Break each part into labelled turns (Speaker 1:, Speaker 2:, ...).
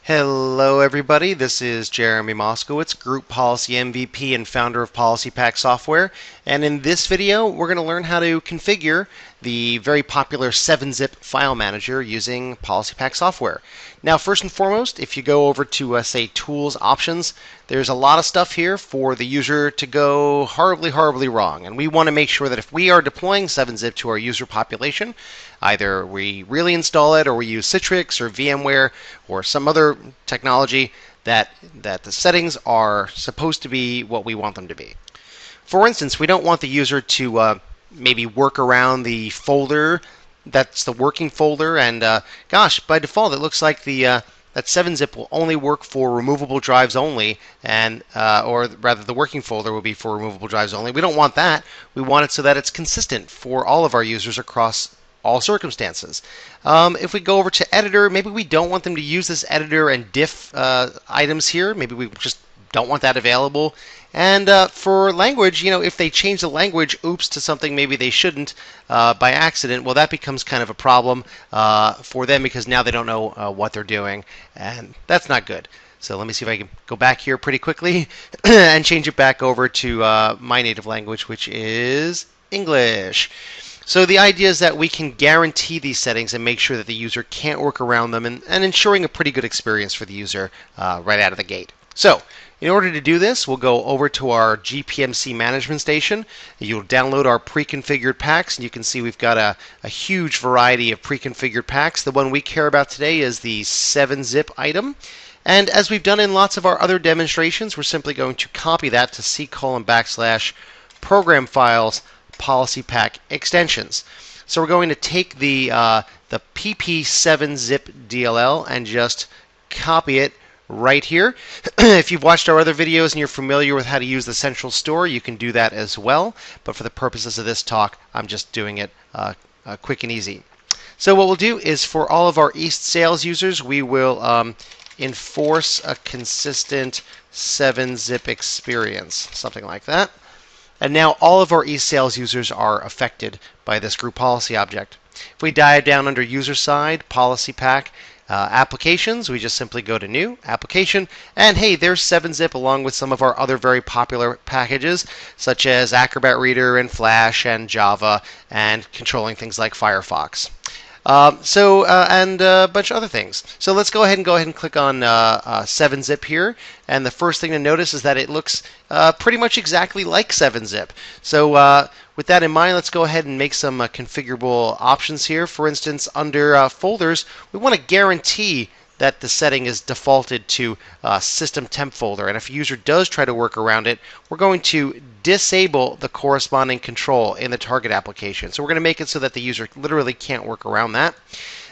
Speaker 1: Hello everybody, this is Jeremy Moskowitz, Group Policy MVP and founder of PolicyPak software. And in this video, we're going to learn how to configure the very popular 7-zip file manager using PolicyPak software. Now, first and foremost, if you go over to, say, Tools, Options, there's a lot of stuff here for the user to go horribly wrong. And we want to make sure that if we are deploying 7-zip to our user population, either we really install it or we use Citrix or VMware or some other technology, that the settings are supposed to be what we want them to be. For instance, we don't want the user to maybe work around the folder that's the working folder, and gosh, by default it looks like that 7-zip will only work for removable drives only, and or rather the working folder will be for removable drives only. We don't want that. We want it so that it's consistent for all of our users across all circumstances. If we go over to editor, maybe we don't want them to use this editor and diff items here. Maybe we just don't want that available. And for language, if they change the language, oops, to something maybe they shouldn't by accident, well, that becomes kind of a problem for them because now they don't know what they're doing, and that's not good. So let me see if I can go back here pretty quickly and change it back over to my native language, which is English. So the idea is that we can guarantee these settings and make sure that the user can't work around them, and ensuring a pretty good experience for the user right out of the gate. So in order to do this, we'll go over to our GPMC management station. You'll download our pre-configured packs, and you can see we've got a huge variety of pre-configured packs. The one we care about today is the 7-zip item. And as we've done in lots of our other demonstrations, we're simply going to copy that to C:\program files PolicyPak extensions. So we're going to take the pp7zip DLL and just copy it right here. If you've watched our other videos and you're familiar with how to use the central store, you can do that as well. But for the purposes of this talk, I'm just doing it quick and easy. So what we'll do is for all of our East sales users, we will enforce a consistent 7-zip experience, something like that. And now all of our East sales users are affected by this group policy object. If we dive down under user side, PolicyPak, applications, we just simply go to new, application, and hey, there's 7-zip along with some of our other very popular packages such as Acrobat Reader and Flash and Java and controlling things like Firefox. And a bunch of other things. So let's go ahead and click on 7-zip here. And the first thing to notice is that it looks pretty much exactly like 7-zip. So with that in mind, let's go ahead and make some configurable options here. For instance, under folders, we want to guarantee that the setting is defaulted to system temp folder. And if a user does try to work around it, we're going to disable the corresponding control in the target application. So we're going to make it so that the user literally can't work around that.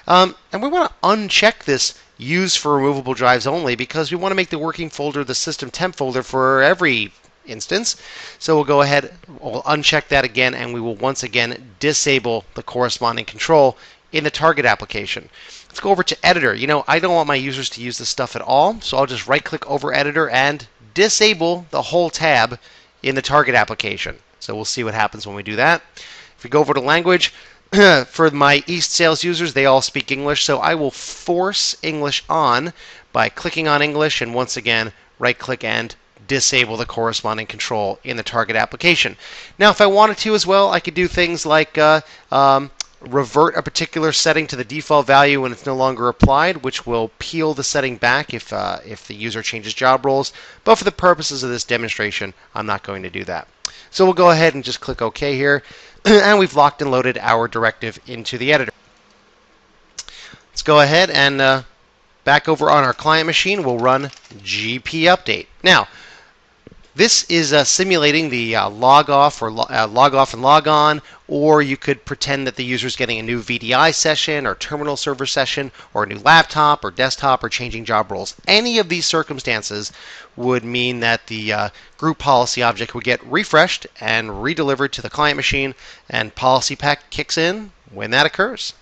Speaker 1: And we want to uncheck this use for removable drives only because we want to make the working folder the system temp folder for every instance. So we'll go ahead, we'll uncheck that again, and we will once again disable the corresponding control in the target application. Let's go over to editor. I don't want my users to use this stuff at all, so I'll just right click over editor and disable the whole tab in the target application. So we'll see what happens when we do that. If we go over to language, for my East sales users, they all speak English, so I will force English on by clicking on English and once again right click and disable the corresponding control in the target application. Now if I wanted to as well, I could do things like revert a particular setting to the default value when it's no longer applied, which will peel the setting back if the user changes job roles. But for the purposes of this demonstration, I'm not going to do that. So we'll go ahead and just click OK here, and we've locked and loaded our directive into the editor. Let's go ahead and back over on our client machine, we'll run GP update. Now, this is simulating the log off and log on, or you could pretend that the user is getting a new VDI session or terminal server session or a new laptop or desktop or changing job roles. Any of these circumstances would mean that the group policy object would get refreshed and redelivered to the client machine, and PolicyPak kicks in when that occurs.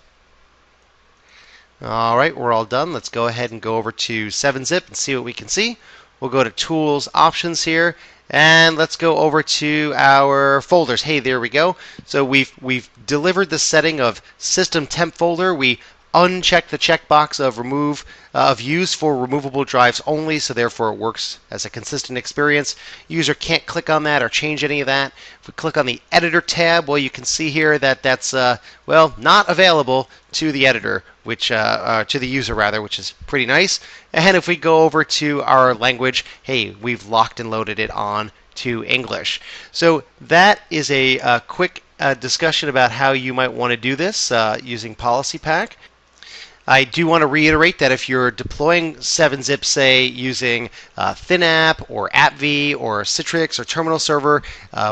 Speaker 1: All right, we're all done. Let's go ahead and go over to 7-zip and see what we can see. We'll go to Tools, Options here, and let's go over to our folders. Hey, there we go. So we've delivered the setting of System Temp folder. We uncheck the checkbox of use for removable drives only, so therefore it works as a consistent experience. User can't click on that or change any of that. If we click on the editor tab, well, you can see here that that's well, not available to the editor, which to the user rather, which is pretty nice. And if we go over to our language, hey, we've locked and loaded it on to English. So that is a quick discussion about how you might want to do this using PolicyPak. I do want to reiterate that if you're deploying 7-zip, say, using ThinApp or AppV or Citrix or Terminal Server,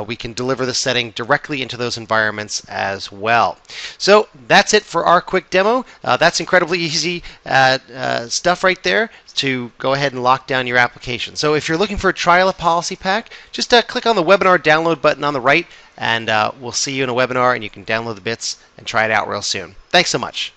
Speaker 1: we can deliver the setting directly into those environments as well. So that's it for our quick demo. That's incredibly easy stuff right there to go ahead and lock down your application. So if you're looking for a trial of PolicyPak, just click on the webinar download button on the right, and we'll see you in a webinar, and you can download the bits and try it out real soon. Thanks so much.